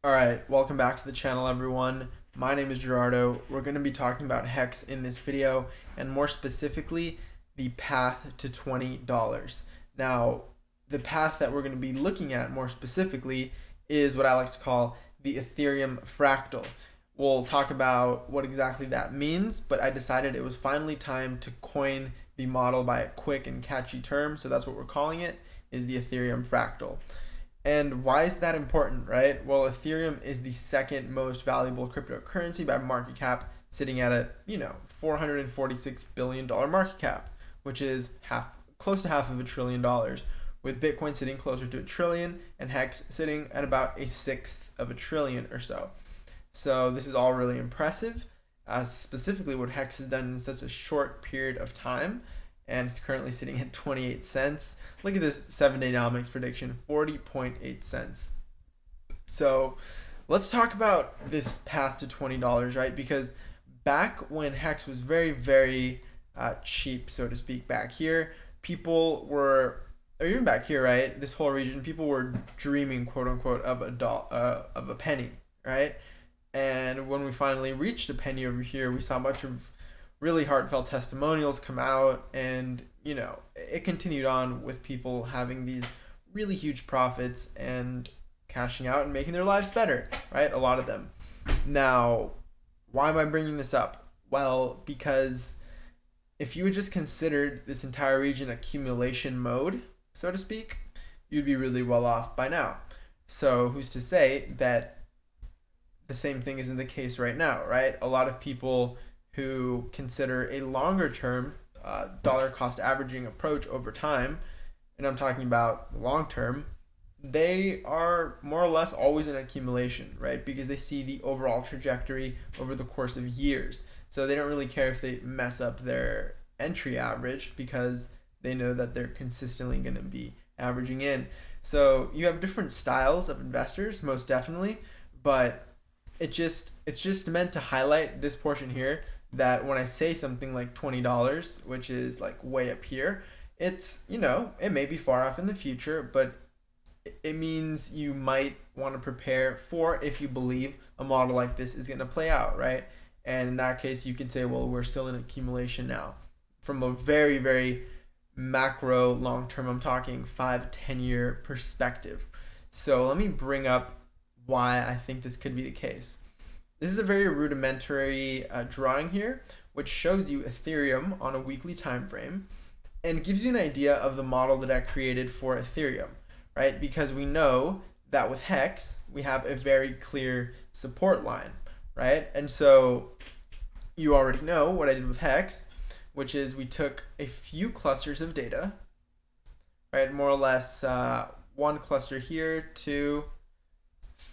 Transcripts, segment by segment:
All right, welcome back to the channel, everyone. My name is Gerardo. We're going to be talking about HEX in this video, and more specifically, the path to $20. Now, the path that we're going to be looking at more specifically is what I like to call the Ethereum Fractal. We'll talk about what exactly that means, but I decided it was finally time to coin the model by a quick and catchy term, so that's what we're calling it, is the Ethereum Fractal. And why is that important, right? Well, Ethereum is the second most valuable cryptocurrency by market cap, sitting at a, $446 billion market cap, which is close to half of $1 trillion, with Bitcoin sitting closer to $1 trillion and HEX sitting at about a sixth of $1 trillion or so. So this is all really impressive, specifically what HEX has done in such a short period of time, and it's currently sitting at 28 cents. Look at this 7-day Nomics prediction, 40.8 cents. So let's talk about this path to $20, right? Because back when HEX was very, very cheap, so to speak, back here, people were, or even back here, right? This whole region, people were dreaming, quote unquote, of a penny, right? And when we finally reached a penny over here, we saw a bunch of really heartfelt testimonials come out, and it continued on with people having these really huge profits and cashing out and making their lives better, right? A lot of them. Now, why am I bringing this up? Well, because if you had just considered this entire region accumulation mode, so to speak, you'd be really well off by now. So who's to say that the same thing isn't the case right now, right? A lot of people who consider a longer term dollar cost averaging approach over time, and I'm talking about long term, they are more or less always in accumulation, right? Because they see the overall trajectory over the course of years. So they don't really care if they mess up their entry average because they know that they're consistently going to be averaging in. So you have different styles of investors, most definitely, but it's just meant to highlight this portion here, that when I say something like $20, which is like way up here, it's, it may be far off in the future, but it means you might want to prepare for if you believe a model like this is going to play out, right? And in that case, you can say, well, we're still in accumulation now. From a very, very macro long term, I'm talking 5-10 year perspective. So let me bring up why I think this could be the case. This is a very rudimentary drawing here, which shows you Ethereum on a weekly time frame and gives you an idea of the model that I created for Ethereum, right? Because we know that with HEX, we have a very clear support line, right? And so you already know what I did with HEX, which is we took a few clusters of data, right? More or less one cluster here, 2,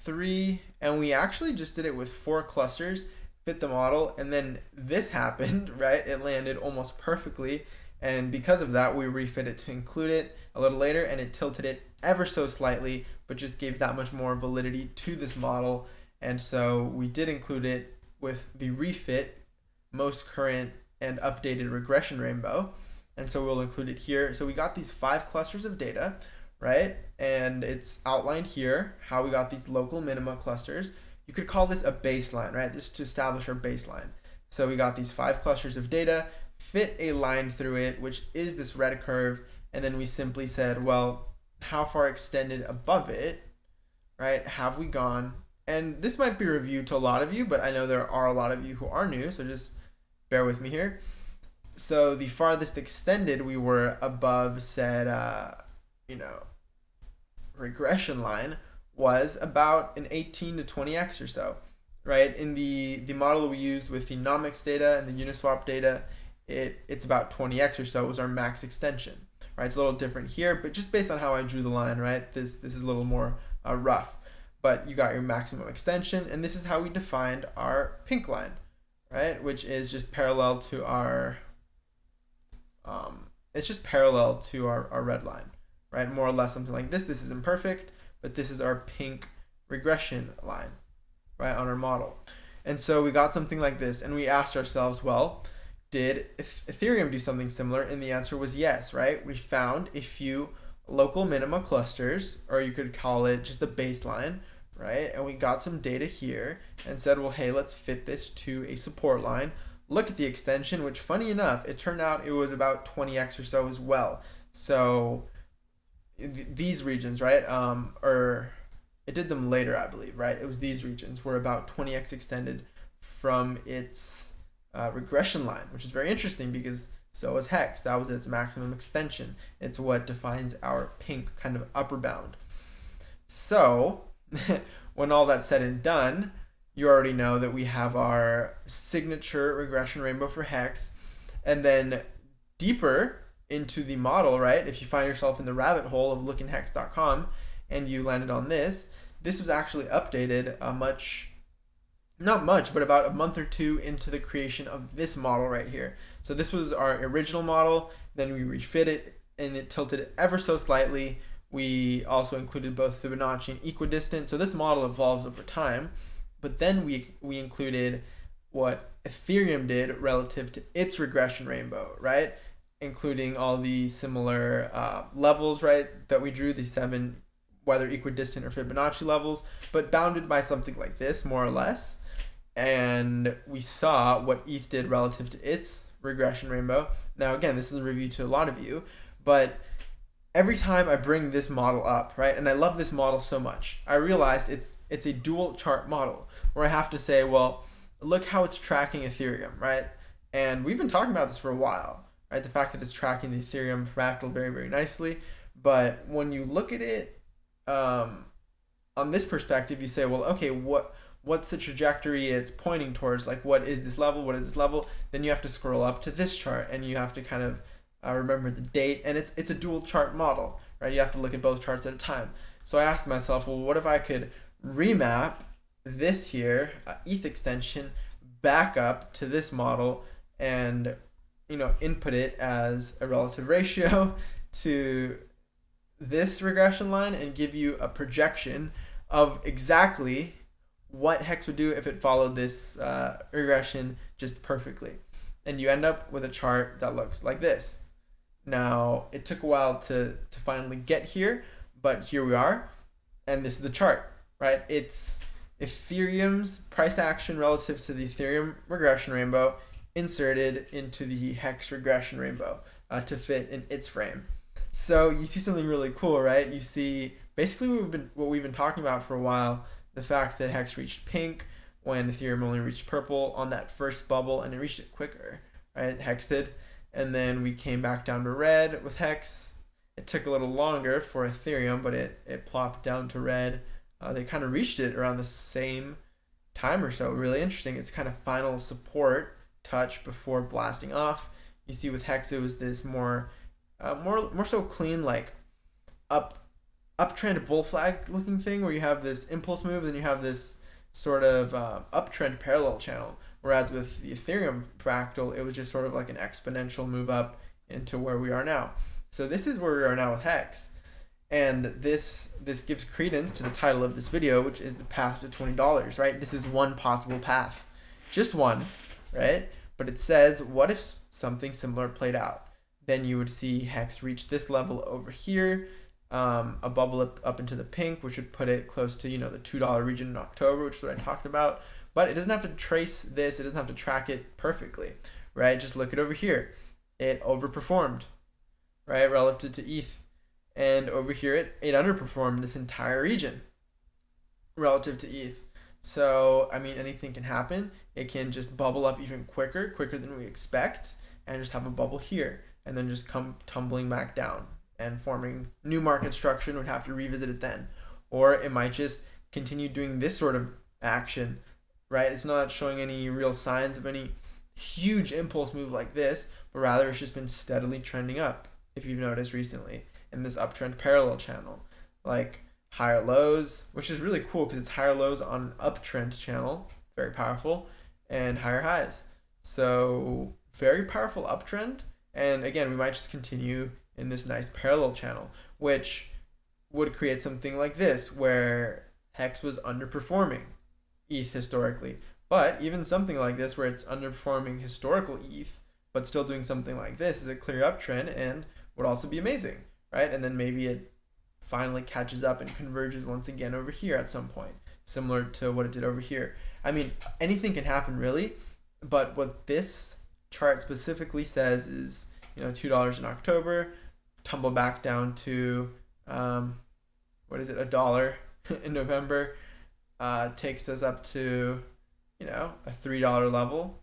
3, and we actually just did it with 4 clusters, fit the model, and then this happened, right? It landed almost perfectly, and because of that, we refit it to include it a little later, and it tilted it ever so slightly, but just gave that much more validity to this model, and so we did include it with the refit, most current and updated regression rainbow, and so we'll include it here. So we got these 5 clusters of data, right? And it's outlined here how we got these local minima clusters. You could call this a baseline, right? This is to establish our baseline. So we got these 5 clusters of data, fit a line through it, which is this red curve, and then we simply said, well, how far extended above it, right, have we gone? And this might be reviewed to a lot of you, but I know there are a lot of you who are new, so just bear with me here. So the farthest extended we were above said, regression line was about an 18 to 20x or so, right? In the model we used with the nomics data and the Uniswap data, it's about 20x or so was our max extension, right? It's a little different here, but just based on how I drew the line, right? This is a little more rough, but you got your maximum extension, and this is how we defined our pink line, right? Which is just parallel to our our red line, right? More or less something like this. This is imperfect, but this is our pink regression line, right, on our model. And so we got something like this, and we asked ourselves, well, did Ethereum do something similar? And the answer was yes, right? We found a few local minima clusters, or you could call it just the baseline, right? And we got some data here and said, well, hey, let's fit this to a support line. Look at the extension, which funny enough, it turned out it was about 20x or so as well. So these regions, right? Or it did them later, I believe, right? It was these regions were about 20x extended from its regression line, which is very interesting because so is HEX. That was its maximum extension. It's what defines our pink kind of upper bound. So when all that's said and done, you already know that we have our signature regression rainbow for HEX. And then deeper into the model, right? If you find yourself in the rabbit hole of LookIntoHex.com and you landed on this was actually updated not much, but about a month or two into the creation of this model right here. So this was our original model, then we refit it and it tilted it ever so slightly. We also included both Fibonacci and equidistant. So this model evolves over time, but then we included what Ethereum did relative to its regression rainbow, right? Including all the similar levels, right, that we drew, the 7 whether equidistant or Fibonacci levels, but bounded by something like this, more or less. And we saw what ETH did relative to its regression rainbow. Now, again, this is a review to a lot of you, but every time I bring this model up, right, and I love this model so much, I realized it's a dual chart model where I have to say, well, look how it's tracking Ethereum, right? And we've been talking about this for a while, right? The fact that it's tracking the Ethereum fractal very, very nicely. But when you look at it on this perspective, you say, well, okay, what's the trajectory it's pointing towards? Like, what is this level? What is this level? Then you have to scroll up to this chart and you have to kind of remember the date. And it's a dual chart model, right? You have to look at both charts at a time. So I asked myself, well, what if I could remap this here, ETH extension, back up to this model and, input it as a relative ratio to this regression line and give you a projection of exactly what HEX would do if it followed this regression just perfectly. And you end up with a chart that looks like this. Now, it took a while to finally get here, but here we are. And this is the chart, right? It's Ethereum's price action relative to the Ethereum regression rainbow inserted into the HEX regression rainbow to fit in its frame. So you see something really cool, right? You see basically what we've been talking about for a while, the fact that HEX reached pink when Ethereum only reached purple on that first bubble, and it reached it quicker, right? HEX did. And then we came back down to red with HEX. It took a little longer for Ethereum, but it plopped down to red. They kind of reached it around the same time or so. Really interesting. It's kind of final support touch before blasting off. You see with HEX, it was this more so clean, like uptrend bull flag looking thing where you have this impulse move, then you have this sort of uptrend parallel channel. Whereas with the Ethereum fractal, it was just sort of like an exponential move up into where we are now. So this is where we are now with HEX. And this gives credence to the title of this video, which is the path to $20, right? This is one possible path, just one, right? But it says, what if something similar played out? Then you would see HEX reach this level over here, a bubble up into the pink, which would put it close to, the $2 region in October, which is what I talked about. But it doesn't have to trace this. It doesn't have to track it perfectly, right? Just look at over here. It overperformed, right, relative to ETH. And over here, it underperformed this entire region relative to ETH. So, I mean, anything can happen. It can just bubble up even quicker than we expect, and just have a bubble here, and then just come tumbling back down and forming new market structure, and would have to revisit it then. Or it might just continue doing this sort of action, right? It's not showing any real signs of any huge impulse move like this, but rather it's just been steadily trending up, if you've noticed recently, in this uptrend parallel channel. Like higher lows, which is really cool because it's higher lows on uptrend channel, very powerful, and higher highs. So very powerful uptrend. And again, we might just continue in this nice parallel channel, which would create something like this, where HEX was underperforming ETH historically. But even something like this, where it's underperforming historical ETH, but still doing something like this, is a clear uptrend and would also be amazing, right? And then maybe it finally catches up and converges once again over here at some point. similar to what it did over here. I mean, anything can happen really, but what this chart specifically says is, $2 in October, tumble back down to what is it, $1 in November, takes us up to a $3 level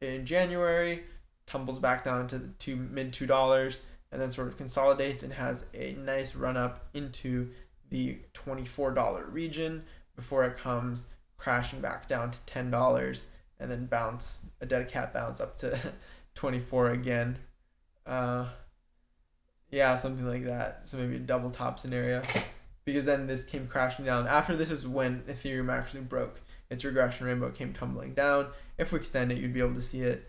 in January, tumbles back down to the mid $2, and then sort of consolidates and has a nice run up into the $24 region before it comes crashing back down to $10 and then a dead cat bounce up to 24 again. Yeah, something like that. So maybe a double top scenario, because then this came crashing down. After this is when Ethereum actually broke its regression rainbow, came tumbling down. If we extend it, you'd be able to see it.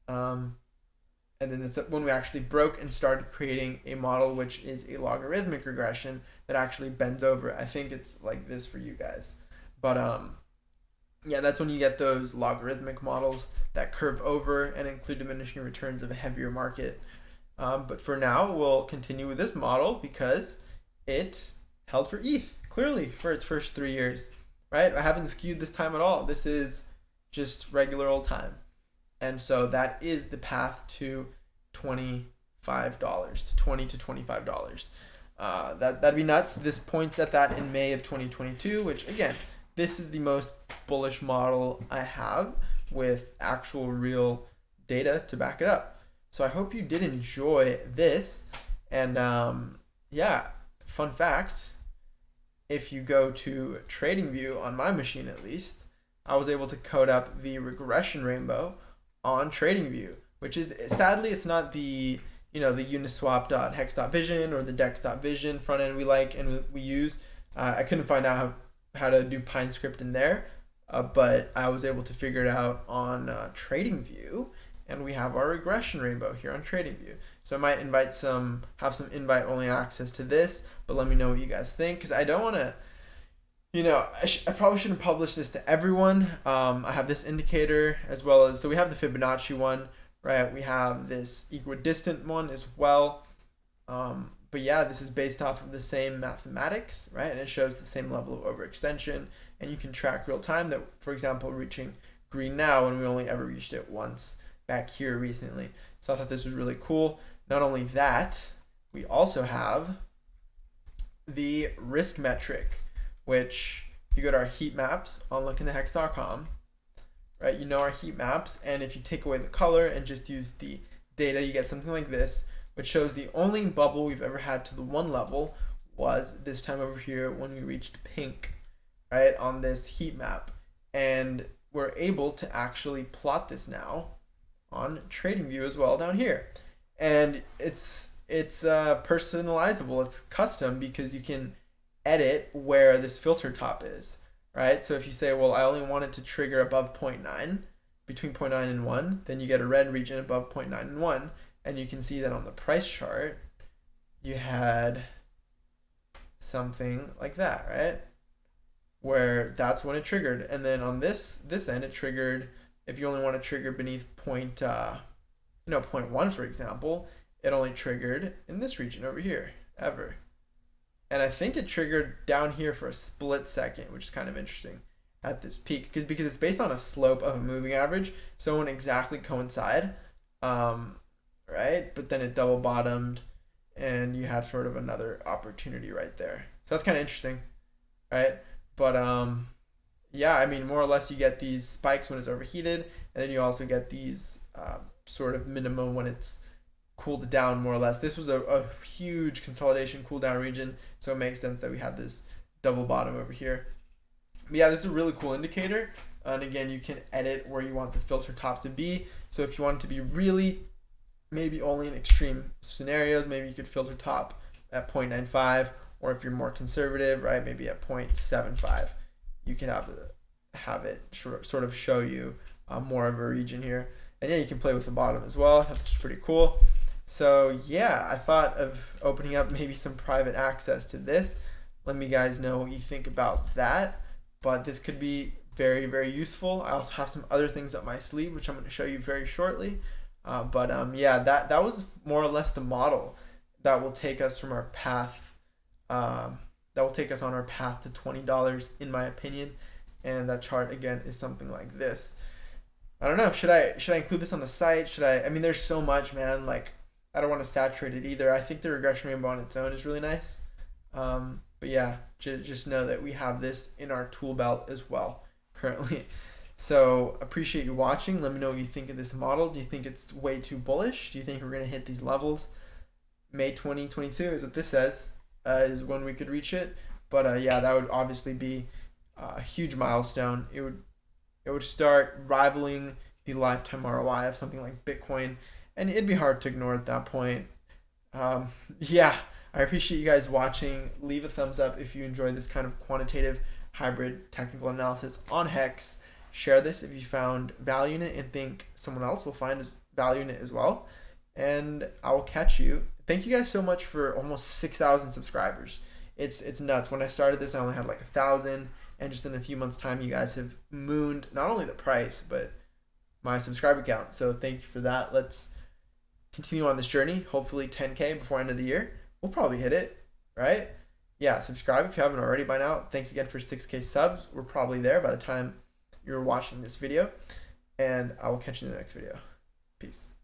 And then it's when we actually broke and started creating a model which is a logarithmic regression that actually bends over. I think it's like this for you guys. But yeah, that's when you get those logarithmic models that curve over and include diminishing returns of a heavier market. But for now, we'll continue with this model because it held for ETH, clearly, for its first 3 years, right? I haven't skewed this time at all. This is just regular old time. And so that is the path to $25, to $20 to $25. That'd be nuts. This points at that in May of 2022, which again, this is the most bullish model I have with actual real data to back it up. So I hope you did enjoy this. And yeah, fun fact, if you go to TradingView on my machine at least, I was able to code up the regression rainbow on TradingView, which is, sadly, it's not the the uniswap.hex.vision or the dex.vision front end we like and we use. I couldn't find out how to do Pine script in there, but I was able to figure it out on TradingView, and we have our regression rainbow here on TradingView. So I might have some invite only access to this, but let me know what you guys think, because I don't want to, I probably shouldn't publish this to everyone. I have this indicator as well as, so we have the Fibonacci one, right? We have this equidistant one as well. But yeah, this is based off of the same mathematics, right? And it shows the same level of overextension, and you can track real time that, for example, reaching green now when we only ever reached it once back here recently. So I thought this was really cool. Not only that, we also have the risk metric, which if you go to our heat maps on LookIntoHex.com, right, our heat maps, and if you take away the color and just use the data, you get something like this, which shows the only bubble we've ever had to the 1 level was this time over here when we reached pink, right, on this heat map. And we're able to actually plot this now on TradingView as well down here. And it's personalizable, it's custom, because you can edit where this filter top is, right? So if you say, well, I only want it to trigger above 0.9, between 0.9 and 1, then you get a red region above 0.9 and 1. And you can see that on the price chart, you had something like that, right? Where that's when it triggered. And then on this end, it triggered, if you only want to trigger beneath 0.1, for example, it only triggered in this region over here, ever. And I think it triggered down here for a split second, which is kind of interesting at this peak, because it's based on a slope of a moving average, so it won't exactly coincide, right? But then it double bottomed, and you had sort of another opportunity right there. So that's kind of interesting, right? But yeah, I mean, more or less you get these spikes when it's overheated, and then you also get these sort of minimum when it's cooled down, more or less. This was a huge consolidation cool down region, so it makes sense that we had this double bottom over here. But yeah, this is a really cool indicator, and again, you can edit where you want the filter top to be. So if you want it to be really, maybe only in extreme scenarios, maybe you could filter top at 0.95, or if you're more conservative, right, maybe at 0.75, you can have it sort of show you more of a region here. And yeah, you can play with the bottom as well. I thought this was pretty cool. So yeah, I thought of opening up maybe some private access to this. Let me guys know what you think about that. But this could be very, very useful. I also have some other things up my sleeve, which I'm going to show you very shortly. Yeah, that was more or less the model that will take us from our path, that will take us on our path to $20 in my opinion. And that chart again is something like this. I don't know, should I include this on the site? I mean, there's so much, man. Like, I don't want to saturate it either. I think the regression rainbow on its own is really nice. But yeah, just know that we have this in our tool belt as well currently. So appreciate you watching. Let me know what you think of this model. Do you think it's way too bullish? Do you think we're going to hit these levels? May 2022 is what this says, is when we could reach it. But yeah, that would obviously be a huge milestone. It would start rivaling the lifetime ROI of something like Bitcoin, and it'd be hard to ignore at that point. Yeah, I appreciate you guys watching. Leave a thumbs up if you enjoy this kind of quantitative hybrid technical analysis on HEX. Share this if you found value in it and think someone else will find value in it as well. And I will catch you. Thank you guys so much for almost 6,000 subscribers. It's nuts. When I started this, I only had like 1,000, and just in a few months' time, you guys have mooned not only the price but my subscriber count. So thank you for that. Let's continue on this journey. Hopefully 10K before end of the year. We'll probably hit it, right? Yeah, subscribe if you haven't already by now. Thanks again for 6K subs. We're probably there by the time you're watching this video, and I will catch you in the next video. Peace.